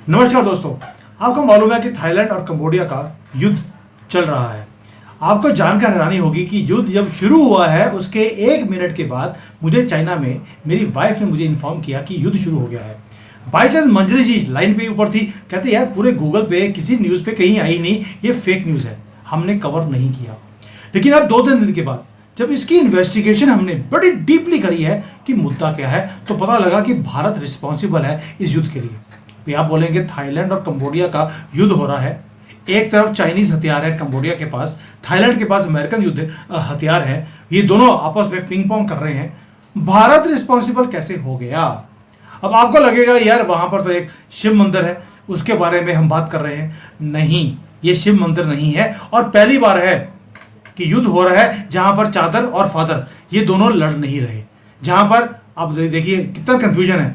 नमस्कार दोस्तों। आपको मालूम है कि थाईलैंड और कंबोडिया का युद्ध चल रहा है। आपको जानकर हैरानी होगी कि युद्ध जब शुरू हुआ है उसके 1 मिनट के बाद मुझे चाइना में मेरी वाइफ ने मुझे इन्फॉर्म किया कि युद्ध शुरू हो गया है। By chance Manjari ji line पे ऊपर थी, कहते यार पूरे गूगल पे किसी न्यूज़ पे कहीं आई नहीं, ये फेक न्यूज़ है, हमने कवर नहीं किया। लेकिन अब 2-3 दिन के बाद जब इसकी इन्वेस्टिगेशन हमने बड़ी डीपली करी है कि मुद्दा क्या है, तो पता लगा कि भारत रिस्पॉन्सिबल है इस युद्ध के लिए। तो आप बोलेंगे थाईलैंड और कंबोडिया का युद्ध हो रहा है, एक तरफ चाइनीज हथियार है कंबोडिया के पास, थाईलैंड के पास अमेरिकन युद्ध हथियार है, ये दोनों आपस में पिंग पोंग कर रहे हैं, भारत रिस्पॉन्सिबल कैसे हो गया? अब आपको लगेगा यार वहां पर तो एक शिव मंदिर है, उसके बारे में हम बात कर रहे हैं। नहीं, ये शिव मंदिर नहीं है और पहली बार है कि युद्ध हो रहा है जहां पर चादर और फादर ये दोनों लड़ नहीं रहे। जहां पर आप देखिए कितना कंफ्यूजन है।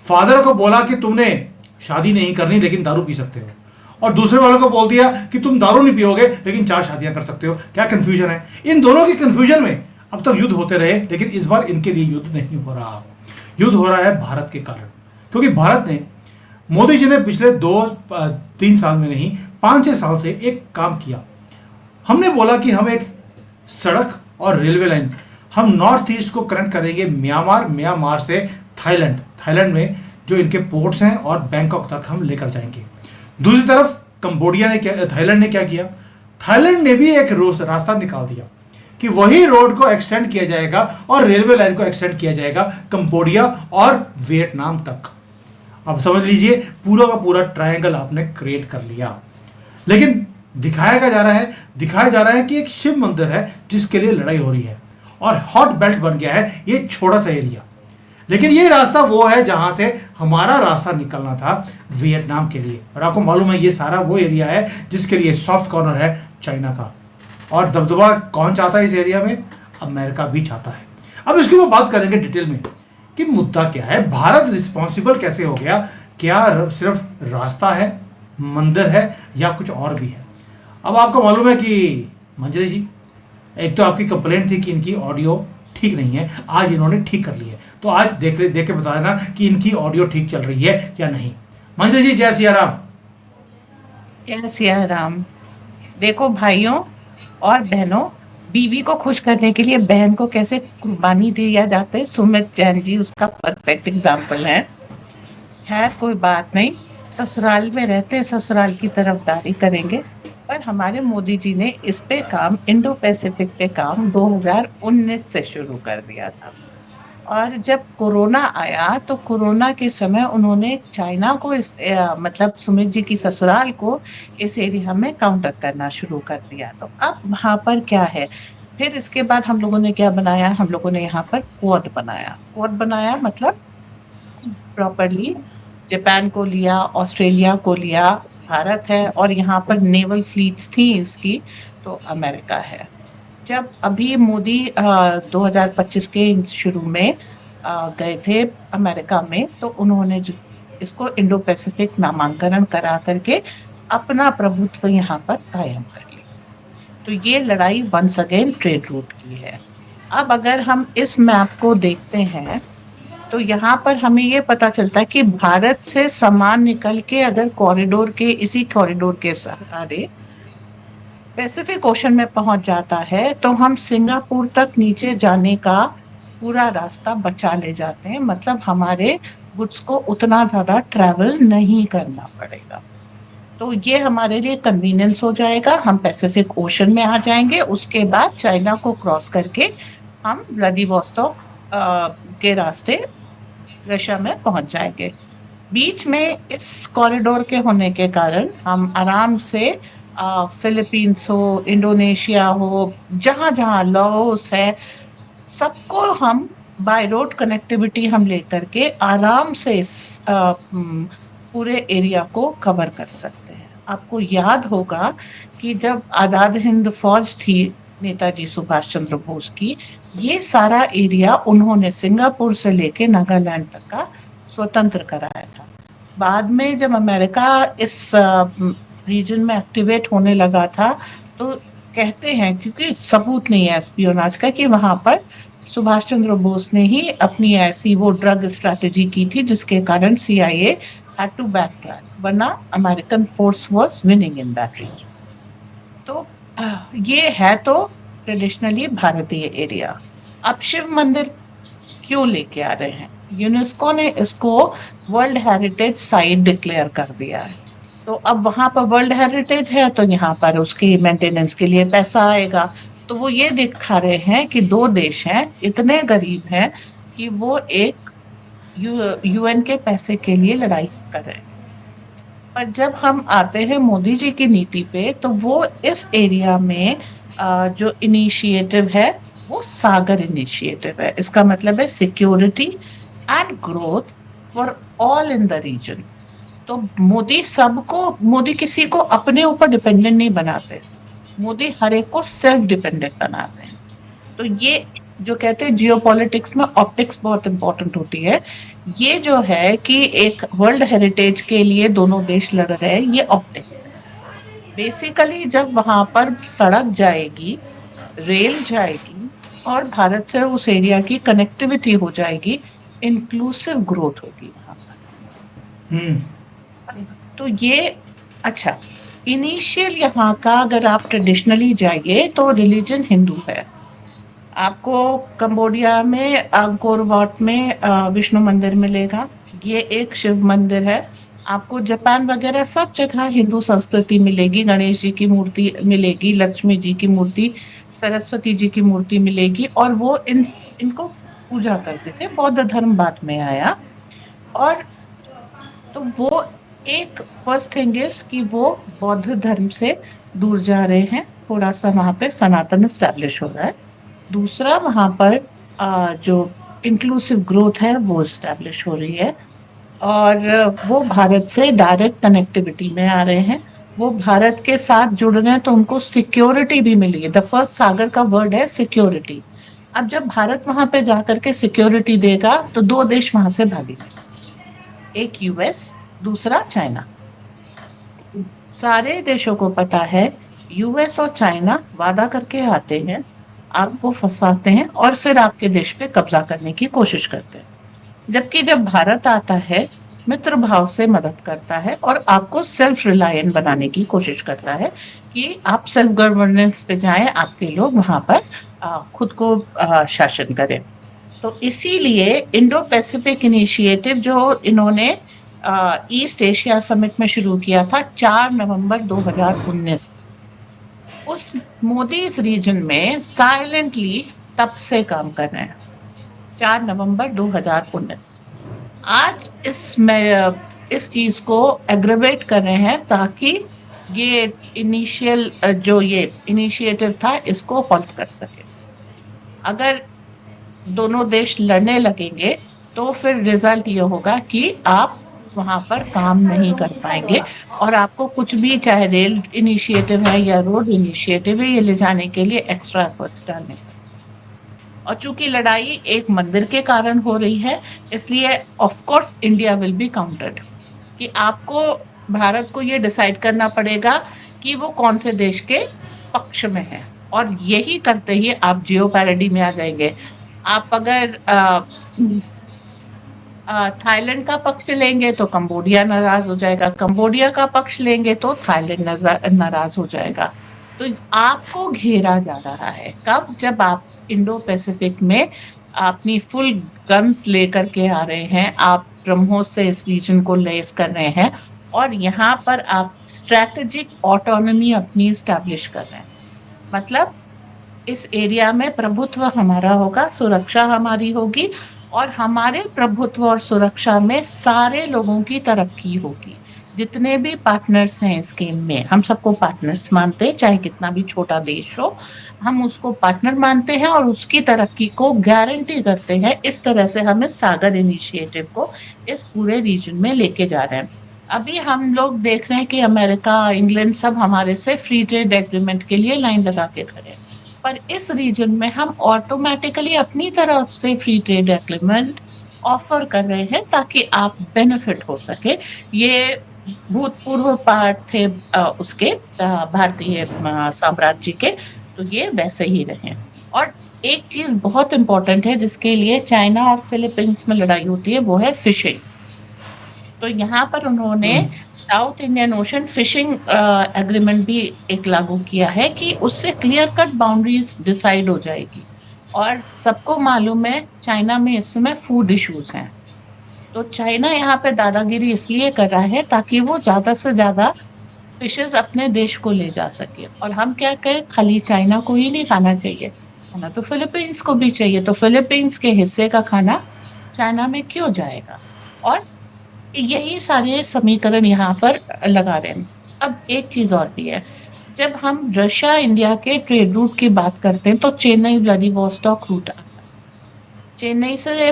फादर को बोला कि तुमने शादी नहीं करनी लेकिन दारू पी सकते हो, और दूसरे वालों को बोल दिया कि तुम दारू नहीं पियोगे लेकिन 4 शादियां कर सकते हो। क्या कंफ्यूजन है? इन दोनों की कंफ्यूजन में अब तक युद्ध होते रहे, लेकिन इस बार इनके लिए युद्ध नहीं हो रहा। युद्ध हो रहा है भारत के कारण, क्योंकि भारत ने, मोदी जी ने पिछले 2-3 साल में नहीं 5-6 साल से एक काम किया। हमने बोला कि हम एक सड़क और रेलवे लाइन हम नॉर्थ ईस्ट को कनेक्ट करेंगे म्यांमार से थाईलैंड में जो इनके पोर्ट्स हैं और बैंकॉक तक हम लेकर जाएंगे। दूसरी तरफ थाईलैंड ने क्या किया? थाईलैंड ने भी एक रास्ता निकाल दिया कि वही रोड को एक्सटेंड किया जाएगा और रेलवे लाइन को एक्सटेंड किया जाएगा कंबोडिया और वियतनाम तक। अब समझ लीजिए पूरा का पूरा ट्रायंगल आपने क्रिएट कर लिया। लेकिन दिखाया जा रहा है कि एक शिव मंदिर है जिसके लिए लड़ाई हो रही है और हॉट बेल्ट बन गया है ये छोटा सा एरिया। लेकिन ये रास्ता वो है जहां से हमारा रास्ता निकलना था वियतनाम के लिए, और आपको मालूम है ये सारा वो एरिया है जिसके लिए सॉफ्ट कॉर्नर है चाइना का। और दबदबा कौन चाहता है इस एरिया में? अमेरिका भी चाहता है। अब इसकी वो बात करेंगे डिटेल में कि मुद्दा क्या है, भारत रिस्पॉन्सिबल कैसे हो गया, क्या सिर्फ रास्ता है, मंदिर है, या कुछ और भी है? अब आपको मालूम है कि मंजरी जी, एक तो आपकी कंप्लेंट थी कि इनकी ऑडियो ठीक नहीं है, आज इन्होंने ठीक कर ली है। तो आज देख के बता देना कि इनकी ऑडियो ठीक चल रही है या नहीं। मंजरी जी, जय सिया राम। जय सिया राम। देखो भाइयों और बहनों, बीवी को खुश करने के लिए बहन को कैसे कुर्बानी दिया जाता है, सुमित जैन जी उसका परफेक्ट एग्जाम्पल है। खैर कोई बात नहीं, ससुराल में रहते ससुराल की तरफदारी करेंगे। पर हमारे मोदी जी ने इस पे काम, इंडो पैसिफिक पे काम 2019 से शुरू कर दिया था। और जब कोरोना आया तो कोरोना के समय उन्होंने चाइना को मतलब सुमित जी की ससुराल को इस एरिया में काउंटर करना शुरू कर दिया। तो अब वहां पर क्या है, फिर इसके बाद हम लोगों ने क्या बनाया, हम लोगों ने यहाँ पर क्वाड बनाया मतलब प्रॉपरली जापान को लिया, ऑस्ट्रेलिया को लिया, भारत है, और यहाँ पर नेवल फ्लीट्स थी इसकी, तो अमेरिका है। जब अभी मोदी 2025 के शुरू में गए थे अमेरिका में, तो उन्होंने इसको इंडो पैसिफिक नामांकन करा करके अपना प्रभुत्व यहाँ पर कायम कर लिया। तो ये लड़ाई वंस अगेन ट्रेड रूट की है। अब अगर हम इस मैप को देखते हैं तो यहाँ पर हमें ये पता चलता है कि भारत से सामान निकल के अगर इसी कॉरिडोर के सहारे पैसिफिक ओशन में पहुंच जाता है तो हम सिंगापुर तक नीचे जाने का पूरा रास्ता बचा ले जाते हैं। मतलब हमारे गुड्स को उतना ज्यादा ट्रैवल नहीं करना पड़ेगा। तो ये हमारे लिए कन्वीनियंस हो जाएगा, हम पैसिफिक ओशन में आ जाएंगे। उसके बाद चाइना को क्रॉस करके हम व्लादिवोस्टॉक के रास्ते रशिया में पहुंच जाएंगे। बीच में इस कॉरिडोर के होने के कारण हम आराम से फिलीपींस हो, इंडोनेशिया हो, जहां जहां लाओस है, सबको हम बाय रोड कनेक्टिविटी हम लेकर के आराम से इस पूरे एरिया को कवर कर सकते हैं। आपको याद होगा कि जब आजाद हिंद फौज थी नेताजी सुभाष चंद्र बोस की, ये सारा एरिया उन्होंने सिंगापुर से लेके नागालैंड तक का स्वतंत्र कराया था। बाद में जब अमेरिका इस रीजन में एक्टिवेट होने लगा था, तो कहते हैं, क्योंकि सबूत नहीं है एस्पियोनाज का, कि वहां पर सुभाष चंद्र बोस ने ही अपनी ऐसी वो ड्रग स्ट्रैटेजी की थी जिसके कारण CIA had to backtrack, वरना American force was winning in that region. तो ये है तो ट्रेडिशनली भारतीय एरिया। अब शिव मंदिर क्यों लेके आ रहे हैं? यूनेस्को ने इसको वर्ल्ड हेरिटेज साइट डिक्लेयर कर दिया है। तो अब वहां पर वर्ल्ड हेरिटेज है तो यहाँ पर उसकी मेंटेनेंस के लिए पैसा आएगा। तो वो ये दिखा रहे हैं कि दो देश हैं इतने गरीब हैं कि वो एक यूएन के पैसे के लिए लड़ाई कर रहे हैं। पर जब हम आते हैं मोदी जी की नीति पे तो वो इस एरिया में जो इनिशिएटिव है वो सागर इनिशिएटिव है। इसका मतलब है security and growth for all in the region. तो मोदी किसी को अपने ऊपर डिपेंडेंट नहीं बनाते, मोदी हर एक को सेल्फ डिपेंडेंट बनाते हैं। तो ये जो कहते हैं जियोपॉलिटिक्स में ऑप्टिक्स बहुत इंपॉर्टेंट होती है। ये जो है कि एक वर्ल्ड हेरिटेज के लिए दोनों देश लड़ रहे हैं, ये ऑप्टिक्स है। बेसिकली जब वहां पर सड़क जाएगी, रेल जाएगी और भारत से उस एरिया की कनेक्टिविटी हो जाएगी, इंक्लूसिव ग्रोथ होगी वहां हम्म। पर। तो ये अच्छा, इनिशियल यहाँ का अगर आप ट्रेडिशनली जाइए तो रिलीजन हिंदू है। आपको कंबोडिया में अंकोर वाट में विष्णु मंदिर मिलेगा, ये एक शिव मंदिर है। आपको जापान वगैरह सब जगह हिंदू संस्कृति मिलेगी, गणेश जी की मूर्ति मिलेगी, लक्ष्मी जी की मूर्ति, सरस्वती जी की मूर्ति मिलेगी, और वो इनको पूजा करते थे। बौद्ध धर्म बाद में आया। और तो वो एक फर्स्ट थिंग इज कि वो बौद्ध धर्म से दूर जा रहे हैं, थोड़ा सा वहां पे सनातन स्टैब्लिश हो रहा है। दूसरा वहां पर जो इंक्लूसिव ग्रोथ है वो स्टैब्लिश हो रही है। और वो भारत से डायरेक्ट कनेक्टिविटी में आ रहे हैं, वो भारत के साथ जुड़ रहे हैं, तो उनको सिक्योरिटी भी मिली है। द फर्स्ट सागर का वर्ड है सिक्योरिटी। अब जब भारत वहां पे जाकर के सिक्योरिटी देगा तो दो देश वहां से भागेंगे, एक यूएस, दूसरा चाइना। सारे देशों को पता है यूएस और चाइना वादा करके आते हैं, आपको फंसाते हैं और फिर आपके देश पे कब्जा करने की कोशिश करते हैं। जबकि जब भारत आता है, मित्र भाव से मदद करता है और आपको सेल्फ रिलायंट बनाने की कोशिश करता है कि आप सेल्फ गवर्नेंस पे जाएं, आपके लोग वहां पर खुद को शासन करें। तो इसीलिए इंडो पैसिफिक इनिशिएटिव जो इन्होंने ईस्ट एशिया समिट में शुरू किया था 4 नवंबर 2019, उस मोदी इस रीजन में साइलेंटली तब से काम कर रहे हैं। 4 नवंबर 2019 आज इस चीज को एग्रेवेट कर रहे हैं ताकि ये इनिशियल जो ये इनिशिएटिव था इसको हॉल्ट कर सके। अगर दोनों देश लड़ने लगेंगे तो फिर रिजल्ट ये होगा कि आप वहां पर काम नहीं कर पाएंगे, और आपको कुछ भी, चाहे रेल इनिशिएटिव है या रोड इनिशिएटिव है, ये ले जाने के लिए एक्स्ट्रा एफर्ट्स डालने पड़ेंगे। और चूंकि लड़ाई एक मंदिर के कारण हो रही है, इसलिए of course India will be countered, कि आपको भारत को ये डिसाइड करना पड़ेगा कि वो कौन से देश के पक्ष में है, और यही करते ही आप जियो पैरिटी में आ जाएंगे। आप अगर थाईलैंड का पक्ष लेंगे तो कंबोडिया नाराज हो जाएगा, कंबोडिया का पक्ष लेंगे तो थाईलैंड नाराज हो जाएगा। तो आपको घेरा जा रहा है कब? जब आप इंडो पैसिफिक में अपनी फुल गन्स लेकर के आ रहे हैं, आप ब्रह्मोस से इस रीजन को लेस कर रहे हैं, और यहाँ पर आप स्ट्रैटेजिक ऑटोनॉमी अपनी स्टैब्लिश कर रहे हैं। मतलब इस एरिया में प्रभुत्व हमारा होगा, सुरक्षा हमारी होगी, और हमारे प्रभुत्व और सुरक्षा में सारे लोगों की तरक्की होगी। जितने भी पार्टनर्स हैं इस गेम में, हम सबको पार्टनर्स मानते हैं, चाहे कितना भी छोटा देश हो, हम उसको पार्टनर मानते हैं और उसकी तरक्की को गारंटी करते हैं। इस तरह से हम इस सागर इनिशिएटिव को इस पूरे रीजन में लेके जा रहे हैं। अभी हम लोग देख रहे हैं कि अमेरिका, इंग्लैंड सब हमारे से फ्री ट्रेड एग्रीमेंट के लिए लाइन लगा के खड़े हैं, पर इस रीजन में हम ऑटोमेटिकली अपनी तरफ से फ्री ट्रेड एग्रीमेंट ऑफर कर रहे हैं ताकि आप बेनिफिट हो सके। ये भूतपूर्व पार्ट थे उसके भारतीय साम्राज्य के, तो ये वैसे ही रहे। और एक चीज बहुत इंपॉर्टेंट है जिसके लिए चाइना और फिलीपींस में लड़ाई होती है, वो है फिशिंग। तो यहाँ पर उन्होंने हम्म। South Indian Ocean fishing agreement भी एक लागू किया है कि उससे क्लियर कट बाउंड्रीज डिसाइड हो जाएगी। और सबको मालूम है चाइना में इस समय फूड इश्यूज हैं, तो चाइना यहाँ पे दादागिरी इसलिए कर रहा है ताकि वो ज्यादा से ज्यादा फिशेस अपने देश को ले जा सके। और हम क्या कहें, खाली चाइना को ही नहीं खाना चाहिए, खाना तो फिलीपींस को भी चाहिए, तो फिलीपींस के हिस्से का खाना चाइना में क्यों जाएगा। और यही सारे समीकरण यहाँ पर लगा रहे हैं। अब एक चीज और भी है, जब हम रशिया इंडिया के ट्रेड रूट की बात करते हैं तो चेन्नई व्लादिवोस्टॉक रूट आता है। चेन्नई से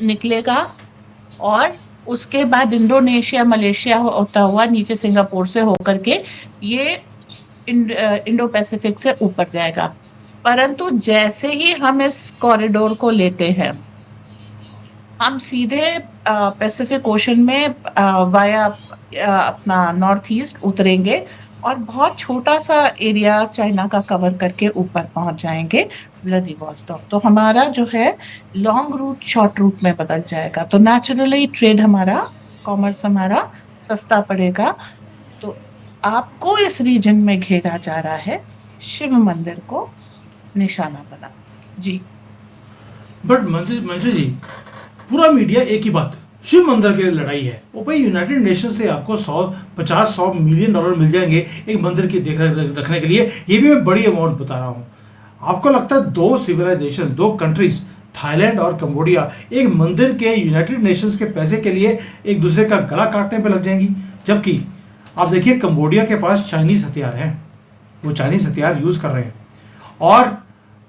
निकलेगा और उसके बाद इंडोनेशिया मलेशिया होता हुआ नीचे सिंगापुर से होकर के ये इंडो पैसिफिक से ऊपर जाएगा। परंतु जैसे ही हम इस कॉरिडोर को लेते हैं, हम सीधे पैसिफिक ओशन में वाया अपना नॉर्थ ईस्ट उतरेंगे और बहुत छोटा सा एरिया चाइना का कवर करके ऊपर पहुंच जाएंगे व्लादिवोस्टॉक। तो हमारा जो है लॉन्ग रूट शॉर्ट रूट में बदल जाएगा, तो नेचुरली ट्रेड हमारा, कॉमर्स हमारा सस्ता पड़ेगा। तो आपको इस रीजन में घेरा जा रहा है शिव मंदिर को निशाना बना। जी। बट मंत्री जी, पूरा मीडिया एक ही बात, शिव मंदिर की लड़ाई है। वो भाई यूनाइटेड नेशन से आपको 100 मिलियन डॉलर मिल जाएंगे एक मंदिर की देख रखने के लिए, ये भी मैं बड़ी अमाउंट बता रहा हूँ। आपको लगता है दो सिविलाइजेशन, दो कंट्रीज, थाईलैंड और कंबोडिया, एक मंदिर के यूनाइटेड नेशंस के पैसे के लिए एक दूसरे का गला काटने पे लग जाएंगी? जबकि आप देखिए कंबोडिया के पास चाइनीज हथियार हैं, वो चाइनीज हथियार यूज कर रहे हैं, और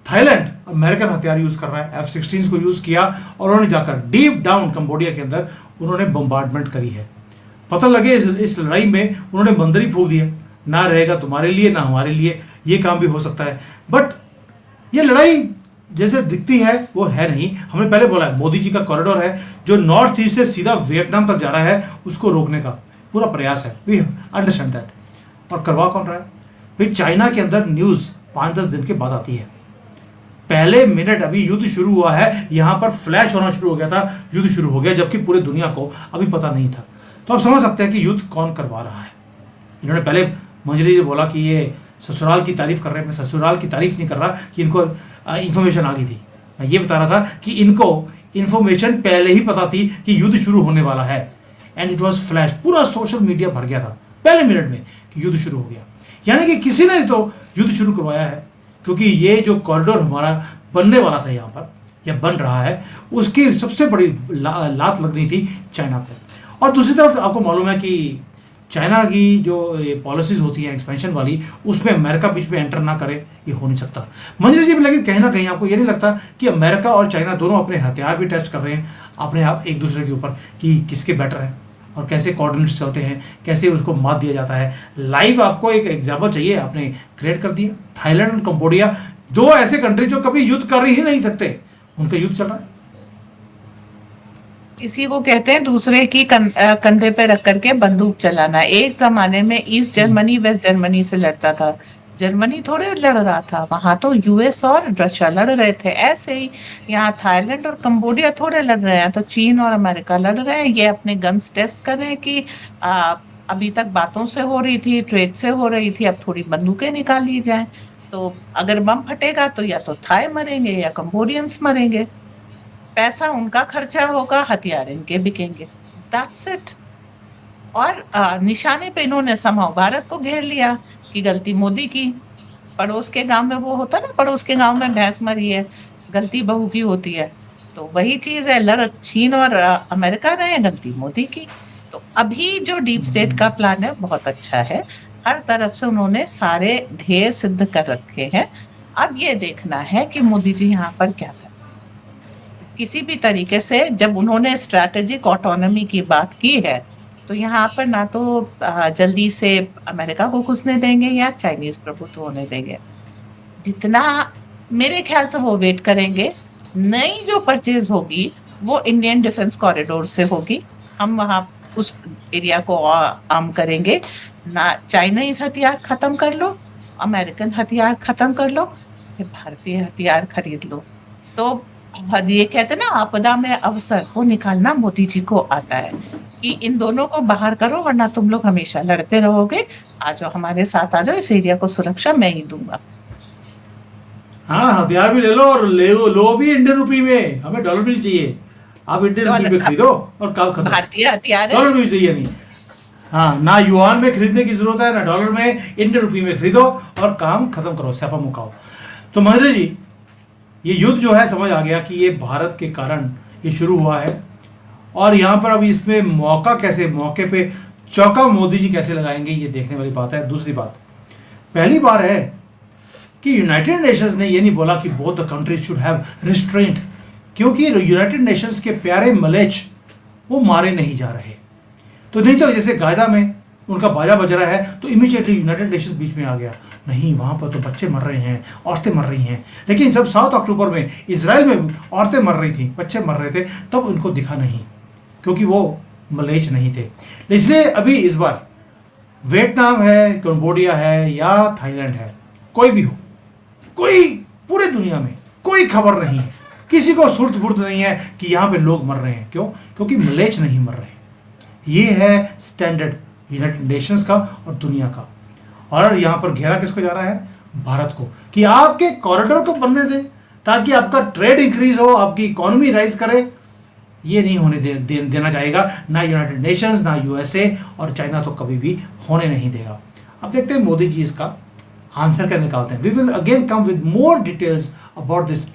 थाईलैंड अमेरिकन हथियार यूज कर रहा है, F-16 को यूज किया और उन्होंने जाकर डीप डाउन कंबोडिया के अंदर उन्होंने बम्बार्डमेंट करी है। पता लगे इस लड़ाई में उन्होंने बंदर ही फूंक दिया, ना रहेगा तुम्हारे लिए ना हमारे लिए, ये काम भी हो सकता है। बट ये लड़ाई जैसे दिखती है वो है नहीं। हमने पहले बोला है मोदी जी का कॉरिडोर है जो नॉर्थ ईस्ट से सीधा वियतनाम तक जा रहा है, उसको रोकने का पूरा प्रयास है। We understand that. और करवा कौन रहा है भाई? चाइना के अंदर न्यूज 5-10 दिन के बाद आती है। पहले मिनट अभी युद्ध शुरू हुआ है, यहां पर फ्लैश होना शुरू हो गया था, युद्ध शुरू हो गया, जबकि पूरे दुनिया को अभी पता नहीं था। तो आप समझ सकते हैं कि युद्ध कौन करवा रहा है। इन्होंने पहले मंजरी जी बोला कि ये ससुराल की तारीफ कर रहे हैं। मैं ससुराल की तारीफ नहीं कर रहा कि इनको इंफॉर्मेशन आ गई थी, मैं ये बता रहा था कि इनको इंफॉर्मेशन पहले ही पता थी कि युद्ध शुरू होने वाला है। एंड इट वॉज फ्लैश, पूरा सोशल मीडिया भर गया था पहले मिनट में कि युद्ध शुरू हो गया। यानी कि किसी ने तो युद्ध शुरू करवाया है, क्योंकि ये जो कॉरिडोर हमारा बनने वाला था यहाँ पर या बन रहा है, उसकी सबसे बड़ी लात लगनी थी चाइना को। और दूसरी तरफ आपको मालूम है कि चाइना की जो पॉलिसीज होती हैं एक्सपेंशन वाली, उसमें अमेरिका बीच में एंटर ना करे, ये हो नहीं सकता मंजरी जी। लेकिन कहीं ना कहीं आपको ये नहीं लगता कि अमेरिका और चाइना दोनों अपने हथियार भी टेस्ट कर रहे हैं अपने आप एक दूसरे के ऊपर कि किसके बेटर है और कैसे कोऑर्डिनेट्स चलते हैं, कैसे उसको मात दिया जाता है? लाइव आपको एक एग्जाम्पल चाहिए, आपने क्रिएट कर दिया। थाईलैंड और कंबोडिया, दो ऐसे कंट्री जो कभी युद्ध कर ही नहीं सकते, उनका युद्ध चल रहा है। इसी को कहते हैं दूसरे की कंधे पे रख करके बंदूक चलाना। एक जमाने में ईस्ट जर्मनी वेस्ट जर्मनी से लड़ता था, जर्मनी थोड़े लड़ रहा था, वहां तो यूएस और रशिया लड़ रहे थे। ऐसे ही यहाँ थाईलैंड और कंबोडिया थोड़े लड़ रहे हैं, तो चीन और अमेरिका लड़ रहे हैं। ये अपने गन्स टेस्ट कर रहे हैं कि अभी तक बातों से हो रही थी, ट्रेड से हो रही थी, अब थोड़ी बंदूकें निकाल ली जाए। तो अगर बम फटेगा तो या तो थाई मरेंगे या कंबोडियंस मरेंगे। पैसा उनका खर्चा होगा, हथियार इनके बिकेंगे, दैट्स इट। और निशाने पे इन्होंने समहाउ भारत को घेर लिया कि गलती मोदी की। पड़ोस के गांव में वो होता ना, पड़ोस के गांव में भैंस मरी है, गलती बहू की होती है। तो वही चीज है, लड़ चीन और अमेरिका रहे, गलती मोदी की। तो अभी जो डीप स्टेट का प्लान है बहुत अच्छा है, हर तरफ से उन्होंने सारे ध्येय सिद्ध कर रखे हैं। अब ये देखना है कि मोदी जी यहाँ पर क्या कर, किसी भी तरीके से जब उन्होंने स्ट्रैटेजिक ऑटोनॉमी की बात की है, तो यहाँ पर ना तो जल्दी से अमेरिका को घुसने देंगे या चाइनीज प्रभुत्व होने देंगे। जितना मेरे ख्याल से वो वेट करेंगे, नई जो परचेज होगी वो इंडियन डिफेंस कॉरिडोर से होगी। हम वहां उस एरिया को आर्म करेंगे ना। चाइनीज हथियार खत्म कर लो, अमेरिकन हथियार खत्म कर लो, फिर भारतीय हथियार खरीद लो। तो ये कहते हैं ना, आपदा में अवसर, वो निकालना मोदी जी को आता है। कि इन दोनों को बाहर करो वरना तुम लोग हमेशा लड़ते रहोगे। आ जाओ हमारे साथ, आ जाओ, इस एरिया को सुरक्षा मैं ही दूंगा। हाँ, हथियार भी ले लो और ले लो भी इंडियन रुपी में, हमें डॉलर भी नहीं चाहिए। आप इंडियन रुपी डॉलर में खरीदो और काम खत्म। भारतीय हथियार है। डॉलर भी चाहिए नहीं। हाँ, ना युआन में खरीदने की जरूरत है ना डॉलर में, इंडियन रुपी में खरीदो और काम खत्म करो, स्यापा मुकाओ। तो महेंद्र जी, ये युद्ध जो है समझ आ गया कि ये भारत के कारण ये शुरू हुआ है। और यहाँ पर अब इसमें मौका कैसे, मौके पे चौका मोदी जी कैसे लगाएंगे, ये देखने वाली बात है। दूसरी बात, पहली बार है कि यूनाइटेड नेशंस ने ये नहीं बोला कि both the countries should have restraint, क्योंकि यूनाइटेड नेशंस के प्यारे मलेच वो मारे नहीं जा रहे। तो नहीं तो जैसे गाजा में उनका बाजा बज रहा है तो इमीडिएटली यूनाइटेड नेशंस बीच में आ गया, नहीं वहाँ पर तो बच्चे मर रहे हैं, औरतें मर रही हैं। लेकिन जब 7 अक्टूबर में इसराइल में औरतें मर रही थी, बच्चे मर रहे थे, तब उनको दिखा नहीं, क्योंकि वो मलेच नहीं थे। इसलिए अभी इस बार वियतनाम है, कंबोडिया है या थाईलैंड है, कोई भी हो, कोई पूरे दुनिया में कोई खबर नहीं है, किसी को सुर्त बुर्त नहीं है कि यहाँ पे लोग मर रहे हैं। क्यों? क्योंकि मलेच नहीं मर रहे। ये है स्टैंडर्ड यूनाइटेड नेशंस का और दुनिया का। और यहाँ पर घेरा किसको जा रहा है? भारत को, कि आपके कॉरिडोर को बनने दें ताकि आपका ट्रेड इंक्रीज हो, आपकी इकोनॉमी राइज करे। ये नहीं होने देना चाहेगा ना यूनाइटेड नेशंस, ना यूएसए, और चाइना तो कभी भी होने नहीं देगा। अब देखते हैं मोदी जी इसका आंसर क्या निकालते हैं। We will again come with more details about this,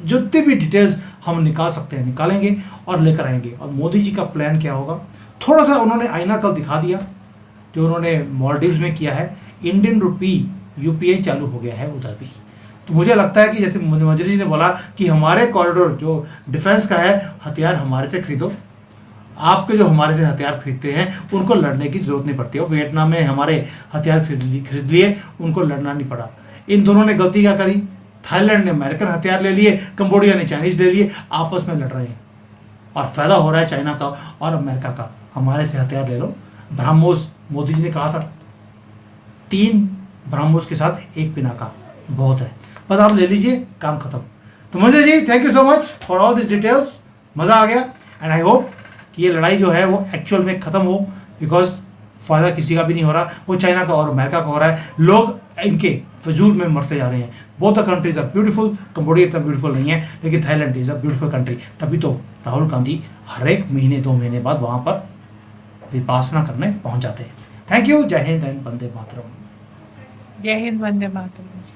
जितनी भी डिटेल्स हम निकाल सकते हैं निकालेंगे और लेकर आएंगे। और मोदी जी का प्लान क्या होगा, थोड़ा सा उन्होंने आईना कल दिखा दिया जो उन्होंने मॉलडीव्स में किया है। इंडियन रुपी यूपीआई चालू हो गया है उधर भी। तो मुझे लगता है कि जैसे मंजरी जी ने बोला कि हमारे कॉरिडोर जो डिफेंस का है, हथियार हमारे से खरीदो, आपके जो हमारे से हथियार खरीदते हैं उनको लड़ने की जरूरत नहीं पड़ती। और वियतनाम में हमारे हथियार खरीद लिए, उनको लड़ना नहीं पड़ा। इन दोनों ने गलती क्या करी, थाईलैंड ने अमेरिकन हथियार ले लिए, कंबोडिया ने चाइनीज ले लिए, आपस में लड़ रहे हैं और फायदा हो रहा है चाइना का और अमेरिका का। हमारे से हथियार ले लो। ब्रह्मोस, मोदी जी ने कहा था 3 ब्रह्मोस के साथ 1 पिनाका बहुत है, बस आप ले लीजिए, काम खत्म। तो Manjari ji, thank you so much for all this details, मज़ा आ गया। एंड आई होप कि ये लड़ाई जो है वो एक्चुअल में ख़त्म हो, बिकॉज फ़ायदा किसी का भी नहीं हो रहा, वो चाइना का और अमेरिका का हो रहा है। लोग इनके फजूल में मरते जा रहे हैं। Both the countries are beautiful. Cambodia इतना ब्यूटीफुल नहीं है, लेकिन Thailand is a beautiful country. तभी तो राहुल गांधी हर एक महीने 2 महीने बाद वहाँ पर विपासना करने पहुँच जाते हैं। Thank you. जय हिंद एंड वंदे मातरम। जय हिंद, वंदे मातरम।